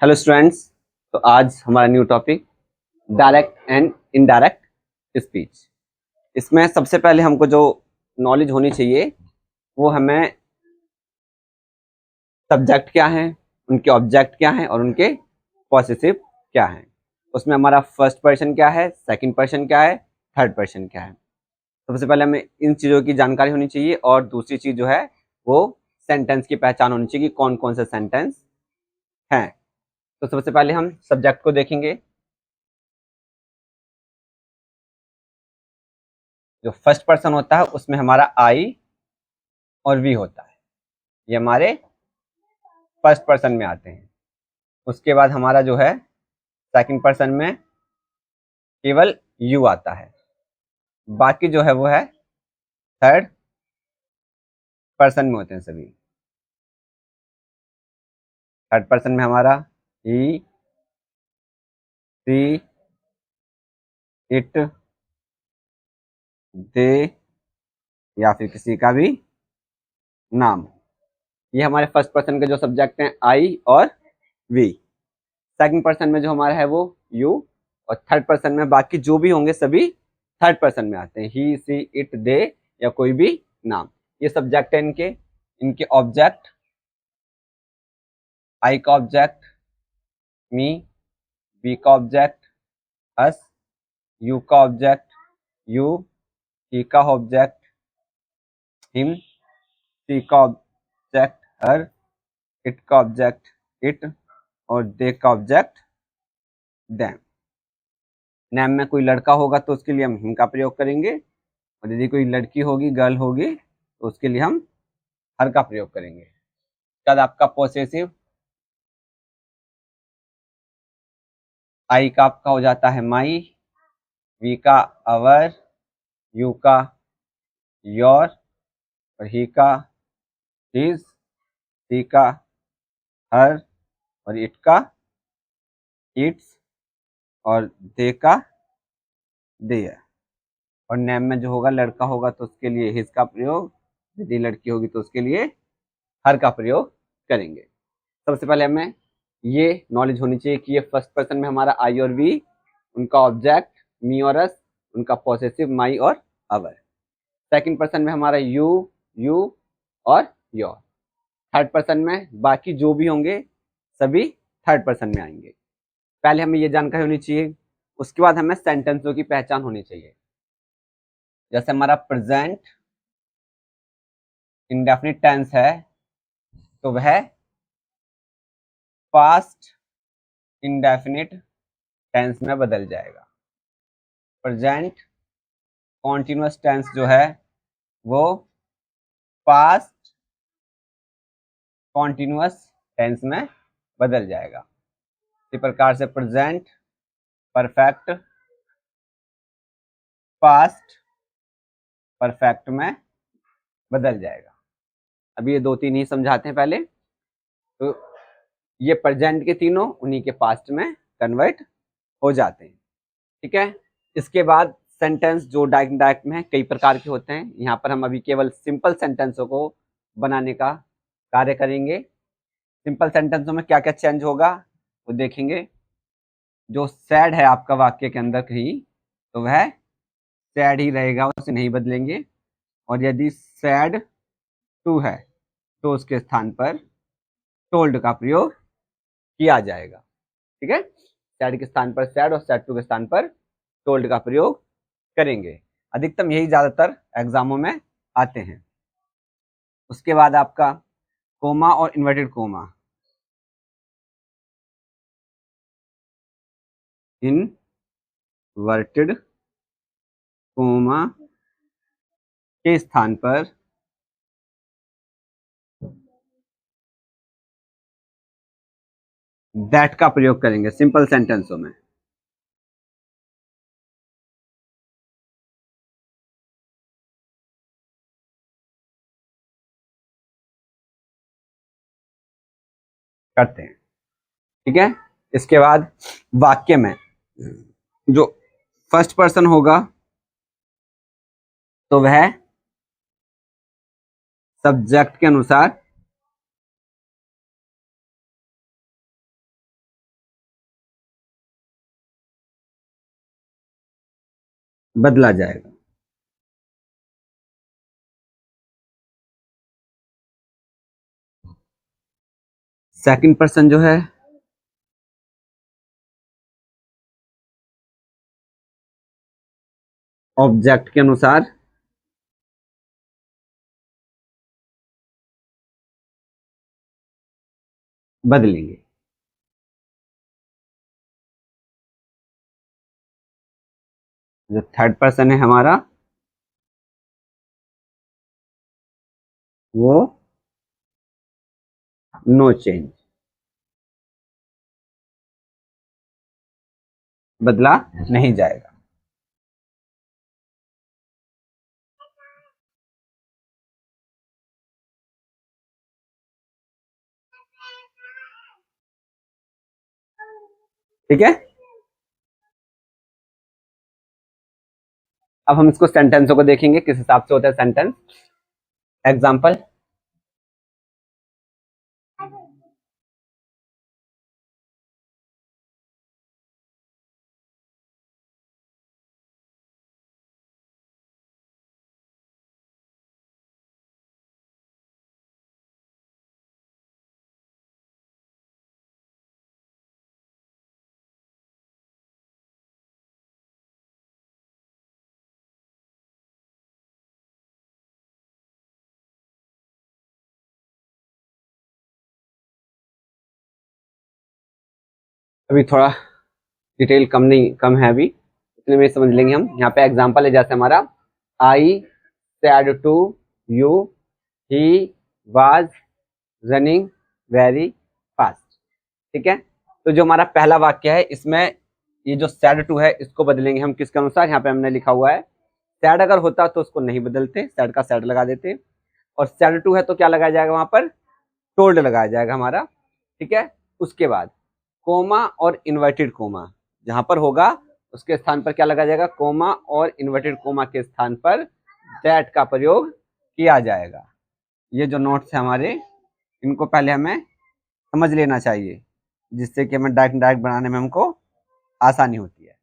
Hello students. तो आज हमारा new topic direct and indirect speech. इसमें सबसे पहले हमको जो नॉलेज होनी चाहिए वो हमें सब्जेक्ट क्या है, उनके ऑब्जेक्ट क्या हैं और उनके पॉसेसिव क्या हैं। उसमें हमारा फर्स्ट पर्सन क्या है, सेकंड पर्सन क्या है, थर्ड पर्सन क्या है। सबसे पहले हमें इन चीज़ों की जानकारी होनी चाहिए और दूसरी चीज़ जो है वो सेंटेंस की पहचान होनी चाहिए कि कौन कौन से सेंटेंस हैं। तो सबसे पहले हम सब्जेक्ट को देखेंगे। जो फर्स्ट पर्सन होता है उसमें हमारा आई और वी होता है, ये हमारे फर्स्ट पर्सन में आते हैं। उसके बाद हमारा जो है सेकंड पर्सन में केवल यू आता है, बाकी जो है वो है थर्ड पर्सन में होते हैं सभी। थर्ड पर्सन में हमारा ही, सी, इट, दे या फिर किसी का भी नाम। ये हमारे फर्स्ट पर्सन के जो सब्जेक्ट हैं आई और वी। सेकंड पर्सन में जो हमारा है वो यू और थर्ड पर्सन में बाकी जो भी होंगे सभी थर्ड पर्सन में आते हैं, ही, सी, इट, दे या कोई भी नाम। ये सब्जेक्ट है इनके। इनके ऑब्जेक्ट, आई का ऑब्जेक्ट मी, वी का ऑब्जेक्ट अस, यू का ऑब्जेक्ट यू, ही का ऑब्जेक्ट हिम, सी का ऑब्जेक्ट हर, इट का ऑब्जेक्ट इट और दे का ऑब्जेक्ट देम। नेम में कोई लड़का होगा तो उसके लिए हम हिम का प्रयोग करेंगे और यदि कोई लड़की होगी, गर्ल होगी, तो उसके लिए हम हर का प्रयोग करेंगे। उसके बाद आपका पोसेसिव, आई का आपका हो जाता है माई, वी का अवर, यू का योर और ही का हिज, सी का हर और इट का इट्स और दे का देयर। और नेम में जो होगा लड़का होगा तो उसके लिए हिज का प्रयोग, यदि लड़की होगी तो उसके लिए हर का प्रयोग करेंगे। सबसे पहले हमें ये नॉलेज होनी चाहिए कि ये फर्स्ट पर्सन में हमारा आई और वी, उनका ऑब्जेक्ट मी और अस, उनका पॉसेसिव माई और अवर। सेकंड पर्सन में हमारा यू, यू और योर। थर्ड पर्सन में बाकी जो भी होंगे सभी थर्ड पर्सन में आएंगे। पहले हमें ये जानकारी होनी चाहिए। उसके बाद हमें सेंटेंसों की पहचान होनी चाहिए। जैसे हमारा प्रेजेंट इंडेफिनिट टेंस है तो वह पास्ट इंडेफिनिट टेंस में बदल जाएगा। प्रेजेंट कॉन्टिन्यूअस टेंस जो है वो पास्ट कॉन्टिन्यूअस टेंस में बदल जाएगा। इसी प्रकार से प्रेजेंट परफेक्ट पास्ट परफेक्ट में बदल जाएगा। अभी ये दो तीन ही समझाते हैं पहले। तो ये प्रेजेंट के तीनों उन्हीं के पास्ट में कन्वर्ट हो जाते हैं। ठीक है। इसके बाद सेंटेंस जो डायरेक्ट में है कई प्रकार के होते हैं। यहाँ पर हम अभी केवल सिंपल सेंटेंसों को बनाने का कार्य करेंगे। सिंपल सेंटेंसों में क्या क्या चेंज होगा वो देखेंगे। जो सैड है आपका वाक्य के अंदर कहीं तो वह सैड ही रहेगा, उसे नहीं बदलेंगे। और यदि सैड टू है तो उसके स्थान पर टोल्ड का प्रयोग किया जाएगा। ठीक है। सैड के स्थान पर सैड और सैड टू के स्थान पर टोल्ड का प्रयोग करेंगे। अधिकतम यही ज्यादातर एग्जामों में आते हैं। उसके बाद आपका कोमा और इन्वर्टेड कोमा। इनवर्टेड कोमा के स्थान पर दैट का प्रयोग करेंगे सिंपल सेंटेंसों में। करते हैं। ठीक है। इसके बाद वाक्य में जो फर्स्ट पर्सन होगा तो वह सब्जेक्ट के अनुसार बदला जाएगा। सेकंड पर्सन जो है ऑब्जेक्ट के अनुसार बदलेंगे। जो थर्ड पर्सन है हमारा वो नो चेंज, बदला नहीं जाएगा। ठीक है, अब हम इसको सेंटेंसों को देखेंगे किस हिसाब से होता है सेंटेंस। एग्जाम्पल, अभी थोड़ा डिटेल कम है अभी, इतने में समझ लेंगे हम। यहाँ पे एग्जाम्पल है जैसे हमारा I said to you he was running very fast. ठीक है, तो जो हमारा पहला वाक्य है इसमें ये जो सैड टू है इसको बदलेंगे हम किसके अनुसार। यहाँ पे हमने लिखा हुआ है सैड अगर होता तो उसको नहीं बदलते, सैड का सैड लगा देते, और सैड टू है तो क्या लगाया जाएगा वहां पर, टोल्ड लगाया जाएगा हमारा। ठीक है, उसके बाद कोमा और इन्वर्टेड कोमा जहां पर होगा उसके स्थान पर क्या लगाया जाएगा, कोमा, और इन्वर्टेड कोमा के स्थान पर दैट का प्रयोग किया जाएगा। ये जो नोट्स है हमारे इनको पहले हमें समझ लेना चाहिए जिससे कि हमें डायरेक्ट डायरेक्ट बनाने में हमको आसानी होती है।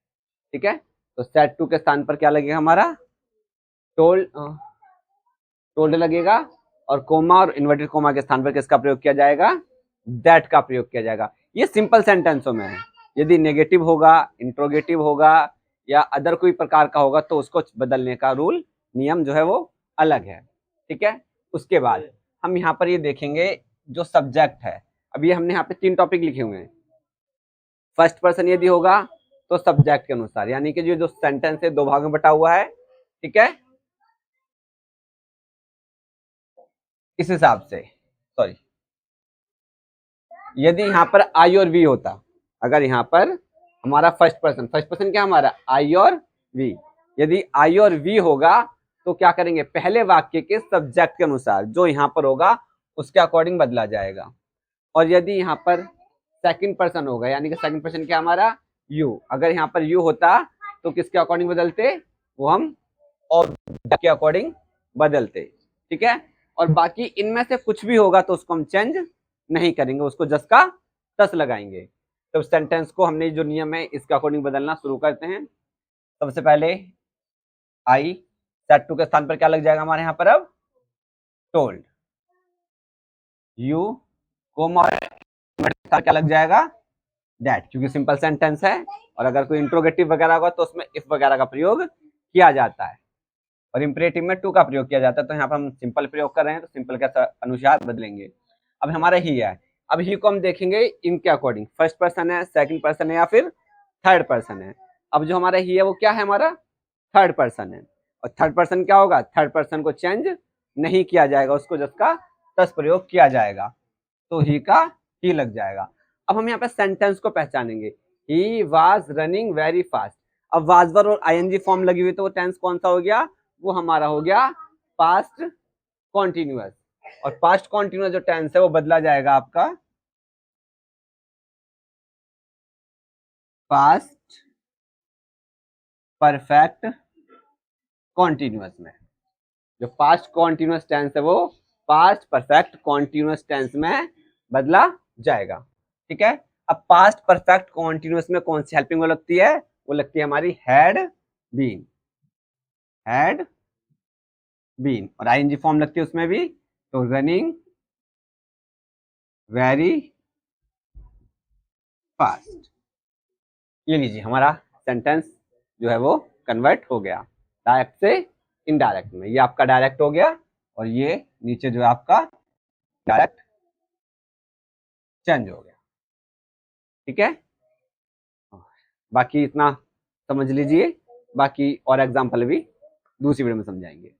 ठीक है, तो सेट टू के स्थान पर क्या लगेगा हमारा, टोल्ड टोल्ड लगेगा, और कोमा और इन्वर्टेड कोमा के स्थान पर किसका प्रयोग किया जाएगा, दैट का प्रयोग किया जाएगा। ये सिंपल सेंटेंसों में है। यदि नेगेटिव होगा, इंट्रोगेटिव होगा, या अदर कोई प्रकार का होगा तो उसको बदलने का रूल नियम जो है वो अलग है। ठीक है, उसके बाद हम यहाँ पर ये देखेंगे जो सब्जेक्ट है। अब ये हमने यहाँ पे 3 टॉपिक लिखे हुए हैं। फर्स्ट पर्सन यदि होगा तो सब्जेक्ट के अनुसार, यानी कि जो सेंटेंस है 2 भाग में बटा हुआ है। ठीक है, इस हिसाब से, सॉरी, यदि यहाँ पर आई और वी होता, अगर यहाँ पर हमारा फर्स्ट पर्सन क्या हमारा आई और वी, यदि आई और वी होगा तो क्या करेंगे, पहले वाक्य के सब्जेक्ट के अनुसार जो यहाँ पर होगा उसके अकॉर्डिंग बदला जाएगा। और यदि यहाँ पर सेकंड पर्सन होगा, यानी कि सेकंड पर्सन क्या हमारा यू, अगर यहाँ पर यू होता तो किसके अकॉर्डिंग बदलते, वो हम और के अकॉर्डिंग बदलते। ठीक है, और बाकी इनमें से कुछ भी होगा तो उसको हम चेंज नहीं करेंगे, उसको जस का तस लगाएंगे। तो सेंटेंस को हमने जो नियम है इसके अकॉर्डिंग बदलना शुरू करते हैं। सबसे पहले आई सेट टू के स्थान पर क्या लग जाएगा हमारे यहाँ पर, अब टोल्ड, यू कोमा क्या लग जाएगा, दैट, क्योंकि सिंपल सेंटेंस है। और अगर कोई इंट्रोगेटिव वगैरह होगा तो उसमें इफ वगैरह का प्रयोग किया जाता है, और इंपरेटिव में टू का प्रयोग किया जाता है। तो यहाँ पर हम सिंपल प्रयोग कर रहे हैं तो सिंपल के अनुसार बदलेंगे। अब हमारा ही है, अब ही को हम देखेंगे इनके अकॉर्डिंग, फर्स्ट पर्सन है, सेकंड पर्सन है, या फिर थर्ड पर्सन है। अब जो हमारा ही है वो क्या है, हमारा थर्ड पर्सन है। और थर्ड पर्सन क्या होगा, थर्ड पर्सन को चेंज नहीं किया जाएगा, उसको जिसका तस प्रयोग किया जाएगा, तो ही का ही लग जाएगा। अब हम यहाँ पे सेंटेंस को पहचानेंगे, ही वाज रनिंग वेरी फास्ट। अब वाज वर और आईएनजी फॉर्म लगी हुई तो वो टेंस कौन सा हो गया, वो हमारा हो गया पास्ट कॉन्टिन्यूअस। और पास्ट कॉन्टिन्यूअस जो टेंस है वो बदला जाएगा आपका पास्ट परफेक्ट कॉन्टिन्यूअस में। जो पास्ट कॉन्टिन्यूअस टेंस है वो पास्ट परफेक्ट कॉन्टिन्यूअस टेंस में बदला जाएगा। ठीक है, अब पास्ट परफेक्ट कॉन्टिन्यूअस में कौन सी हेल्पिंग वर्ब लगती है, वो लगती है हमारी हैड बीन। हैड बीन, और आईएनजी फॉर्म लगती है उसमें भी, तो रनिंग वेरी फास्ट। ये लीजिए हमारा सेंटेंस जो है वो कन्वर्ट हो गया डायरेक्ट से इनडायरेक्ट में। ये आपका डायरेक्ट हो गया और ये नीचे जो है आपका डायरेक्ट चेंज हो गया। ठीक है, बाकी इतना समझ लीजिए, बाकी और एग्जाम्पल भी दूसरी वीडियो में समझाएंगे।